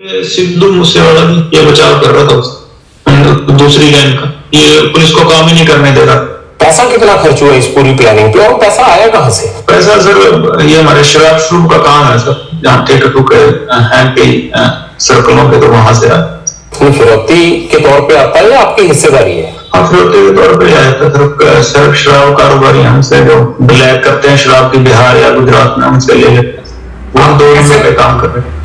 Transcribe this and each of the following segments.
सिद्धू मूसेवाला भी ये बचाव कर रहा था उसका, दूसरी गैंग का। ये पुलिस को काम ही नहीं करने दे रहा। पैसा कितना खर्च हुआ इस पूरी प्लानिंग पे और पैसा आया कहाँ से? पैसा सर ये हमारे शराब शुरू का काम है सर, जहाँ ठेके टूके हैं कई सर्कलों पे, तो वहां से आया। फिरौती के तौर पे आता है या आपकी हिस्सेदारी है? हाँ, फिरौती के तौर पे आया था सर। शराब कारोबारी हमसे जो ब्लैक करते हैं शराब की, बिहार या गुजरात में हमसे ले लेते हैं, हम 2 नंबर पे काम कर रहे हैं।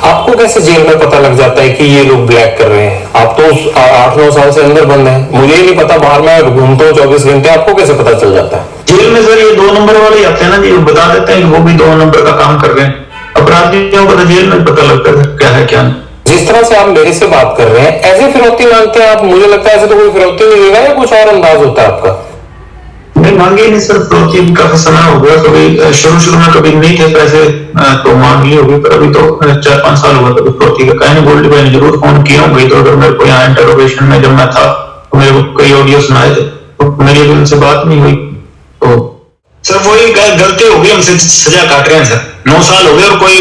आपको कैसे जेल में पता लग जाता है कि ये लोग ब्लैक कर रहे हैं? आप तो 8-9 साल से अंदर बंद हैं, मुझे ही नहीं पता, बाहर में घूमता हूँ 24 घंटे, आपको कैसे पता चल जाता है? जेल में सर ये 2 नंबर वाले आते हैं ना जी, बता देते हैं कि वो भी 2 नंबर का काम कर रहे हैं। अपराधियों को तो जेल में पता लगता है क्या है क्या नहीं। जिस तरह से आप मेरे से बात कर रहे हैं, ऐसे फिरौती मांगते हैं आप? मुझे लगता है ऐसे तो कोई फिरौती नहीं देगा, या कुछ और अंदाज होता है आपका? नहीं, मांगे नहीं सर, फिरौती काफी समय हो गया। कभी शुरू में कभी नहीं थे पैसे तो मांग ली होगी, पर अभी तो 4-5 साल हो गए कभी फिरौती का। कहीं गोल्ड भाई ने जरूर फोन किया होगा, तो अगर मेरे को यहाँ इंटरोगेशन में जब मैं था तो मेरे को कई ऑडियो सुनाए थे, तो मेरी अभी उनसे बात नहीं हुई। तो सर वही गलती होगी, हमसे सजा काट रहे हैं सर। 9 साल हो गए और कोई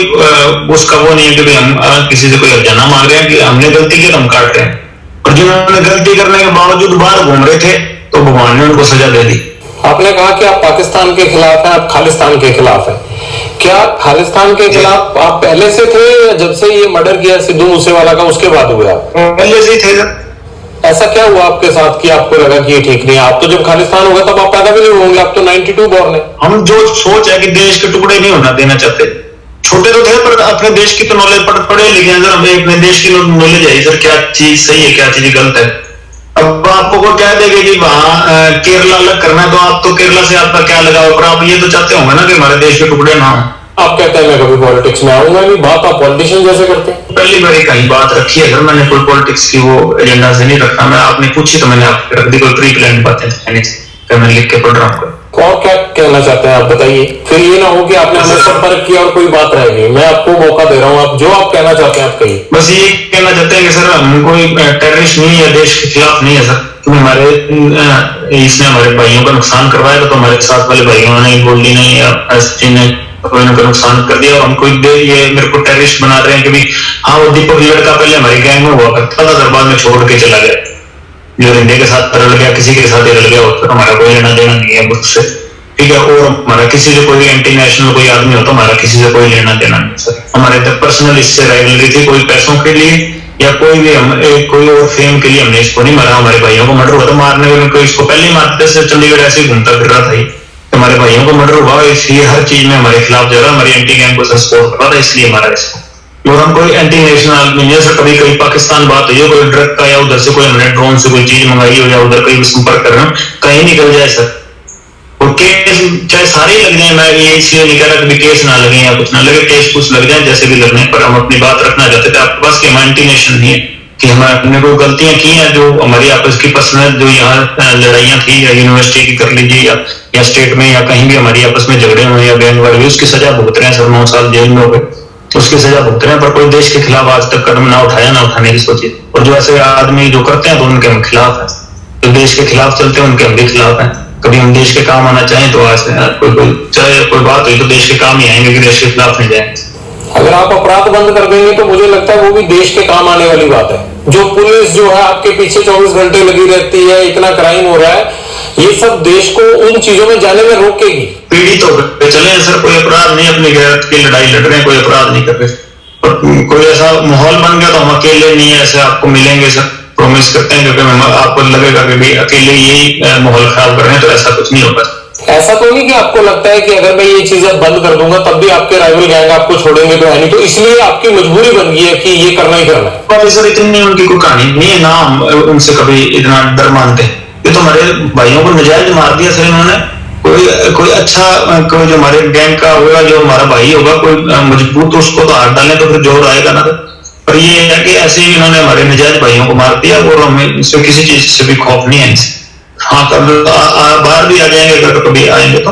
उसका वो नहीं है कि हम किसी से कोई हर्जाना मांग रहे हैं कि हमने गलती की तो हम काट रहे हैं। और जिन्होंने गलती करने के बावजूद बाहर घूम रहे थे तो भगवान ने उनको सजा दे दी। आपने कहा कि आप पाकिस्तान के खिलाफ हैं, आप खालिस्तान के खिलाफ हैं। क्या खालिस्तान के खिलाफ आप पहले से थे, या जब से ये मर्डर किया सिद्धू मूसेवाला का उसके बाद हुआ? पहले से थे सर। ऐसा क्या हुआ आपके साथ कि आपको लगा कि ये ठीक नहीं है? आप तो जब खालिस्तान होगा तब आप पैदा भी नहीं होंगे, आप तो 92 बॉर्न है। हम जो सोच है कि देश के टुकड़े नहीं होना देना चाहते, छोटे तो थे पर अपने देश की तो नॉलेज पढ़े लिखे हैं सर। हमें अपने देश की नॉलेज है सर, क्या चीज सही है क्या चीज गलत है। अब आपको कोई कह देगा कि वहां केरला अलग करना है, तो आप तो केरला से आपका क्या लगाओ, पर आप ये तो चाहते होंगे ना कि हमारे देश के टुकड़े ना हो। आप कहते हैं मैं कभी पॉलिटिक्स में आऊंगा नहीं, बात आप पॉलिटिशियन जैसे करते हैं। पहली बार कहीं बात रखी है सर, मैंने कोई पॉलिटिक्स की वो एजेंडा से नहीं रखा। मैं आपने पूछी तो मैंने आपको रख दी, कोई प्री प्लान बातें मैं लिख के पढ़ रहा हूँ। और क्या कहना चाहते हैं आप बताइए, फिर ये ना हो कि आपने हमें संपर्क किया और कोई बात रह गई। मैं आपको मौका दे रहा हूँ, आप जो आप कहना चाहते हैं आप कहिए। बस ये कहना चाहते हैं कि सर हम कोई टेररिस्ट नहीं है, देश के खिलाफ नहीं है सर। तुम हमारे इसने हमारे भाइयों का नुकसान करवाया तो हमारे साथ वाले भाइयों ने गोल्डी ने या एसपी ने कोई ना कोई नुकसान कर दिया, और हम कोई ये मेरे को टेररिस्ट बना रहे हैं कि हाँ वो दीपक लड़का पहले हमारी गैंग में हुआ करता था, बाद में छोड़ के चला गया, जो हिंदी के साथ रल गया, किसी के साथ रल गया होता, हमारा कोई लेना देना नहीं है उससे, ठीक है। और हमारा किसी से कोई एंटी नेशनल कोई आदमी हो तो हमारा किसी से कोई लेना देना नहीं सर। हमारे तक पर्सनल इससे राइवलरी थी, कोई पैसों के लिए या कोई भी हम कोई और फेम के लिए हमने इसको नहीं मारा। हमारे भाइयों को मर्डर हुआ तो मारने में कोई इसको पहले ही मारते से चंडीगढ़ ऐसे ही घूमता फिर रहा था। हमारे भाइयों को मर्डर हुआ, इसलिए हर चीज में हमारे खिलाफ जो है हमारी एंटी गैंग को सपोर्ट कर रहा था, इसलिए मारा इसको। और हम कोई एंटी नेशनल आदमी नहीं है सर। कभी कभी पाकिस्तान बात हुई है कोई ड्रग का, या उधर से कोई हमने ड्रोन से कोई चीज मंगाई हो, या उधर कहीं संपर्क कर रहे हैं, कहीं निकल जाए सर। और केस चाहे सारे ही लग जाए, मैं ये इसलिए नहीं कह रहा कि केस ना लगे या कुछ ना लगे, केस कुछ लग जाए जैसे भी लगने, पर हम अपनी बात रखना चाहते थे आपके पास कि हमारा एंटी नेशन नहीं है, कि हमने कोई गलतियां की हैं जो हमारी आपस की पर्सनल जो यहाँ लड़ाइयां थी, या यूनिवर्सिटी की कर लीजिए या स्टेट में या कहीं भी हमारी आपस में झगड़े हुए या गैंग वार हुई, उसकी सजा भुगत रहे हैं सर। 9 साल जेल में हो गए, उसकी सजा भुगत रहे हैं, पर कोई देश के खिलाफ आज तक कदम ना उठाया, ना उठाने की सोची। और जो ऐसे आदमी जो करते हैं तो उनके हम खिलाफ है, जो देश के खिलाफ चलते हैं उनके हम भी खिलाफ है। कभी हम देश के काम आना चाहें तो आज चाहे कोई बात हुई तो देश के काम ही आएंगे, कि देश के खिलाफ नहीं जाएंगे। अगर आप अपराध बंद कर देंगे तो मुझे लगता है वो भी देश के काम आने वाली बात है। जो पुलिस जो है आपके पीछे 24 घंटे लगी रहती है, इतना क्राइम हो रहा है, ये सब देश को उन चीजों में जाने में रोकेगी। पीड़ित होकर चले सर, कोई अपराध नहीं, अपनी गैरत की लड़ाई लड़ रहे हैं, कोई अपराध नहीं कर रहे। और कोई ऐसा माहौल बन गया तो हम अकेले नहीं है, ऐसे आपको मिलेंगे सर, प्रॉमिस करते हैं, क्योंकि आपको लगेगा कि भाई अकेले यही माहौल खराब कर रहे हैं, तो ऐसा कुछ नहीं होगा। ऐसा तो नहीं कि आपको लगता है कि अगर मैं ये चीजें बंद कर दूंगा तब भी आपके राइवल गैंग आपको छोड़ेंगे तो है नहीं, तो इसलिए आपकी मजबूरी बन गई है कि ये करना ही करना है? सर इतनी उनकी कोई कहानी नहीं है ना, हम उनसे कभी इतना डर मानते। ये तो हमारे भाइयों को नजायज मार दिया सर इन्होंने। कोई अच्छा कोई जो हमारे गैंग का होगा, जो हमारा भाई होगा कोई मजबूत, उसको तो हाथ डालें तो फिर जोर आएगा ना। पर ये है कि ऐसे ही इन्होंने हमारे नजायज भाइयों को मार दिया, और हमें इससे किसी चीज से भी खौफ नहीं है इनसे। हाँ, कभी बाहर भी आ जाएंगे, अगर कभी आएंगे तो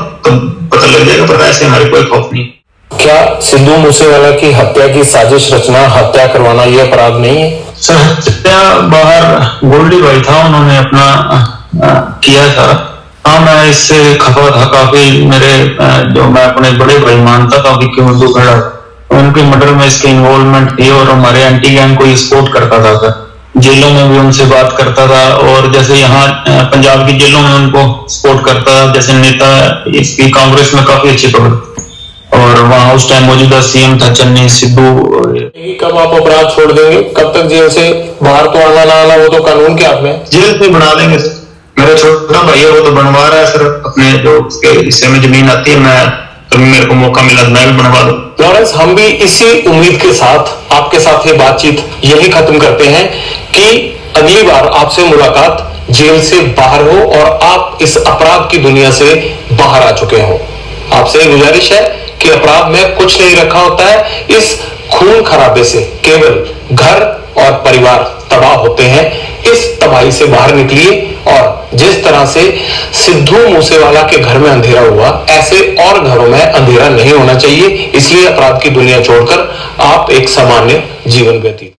पता लग जाएगा, पर ऐसे हमारे कोई खौफ नहीं। क्या सिद्धू मूसेवाला की हत्या की साजिश रचना, हत्या करवाना ये अपराध नहीं है? सर हत्या बाहर गोल्डी भाई था, उन्होंने अपना किया था। हाँ, मैं इससे खफा था काफी। मेरे जो मैं अपने बड़े भाई मानता था कि क्यों दुखड़ा उनके मर्डर में इसके इन्वॉल्वमेंट थी और हमारे एंटी गैंग को सपोर्ट करता था सर। जेलों में भी उनसे बात करता था और जैसे यहाँ पंजाब की जेलों में उनको सपोर्ट करता था, जैसे नेता इसकी कांग्रेस में काफी अच्छी पकड़, और वहाँ उस टाइम मौजूदा सीएम था चन्नी सिद्धू। कब आप अपराध छोड़ देंगे, कब तक जेल से बाहर तो आना ना आना वो तो कानून के हाथ में। जेल से बना देंगे सर, मेरा छोटा भाई है वो तो बनवा रहा है सर, अपने जो उसके हिस्से में जमीन आती है, मैं कभी मेरे को मौका मिला तो मैं भी बनवा दूं। लॉरेंस, हम भी इसी उम्मीद के साथ आपके साथ ये बातचीत यही खत्म करते हैं कि अगली बार आपसे मुलाकात जेल से बाहर हो और आप इस अपराध की दुनिया से बाहर आ चुके हो। आपसे गुजारिश है कि अपराध में कुछ नहीं रखा होता है, इस खून खराबे से केवल घर और परिवार तबाह होते हैं। इस तबाही से बाहर निकलिए और जिस तरह से सिद्धू मूसेवाला के घर में अंधेरा हुआ, ऐसे और घरों में अंधेरा नहीं होना चाहिए। इसलिए अपराध की दुनिया छोड़कर आप एक सामान्य जीवन व्यतीत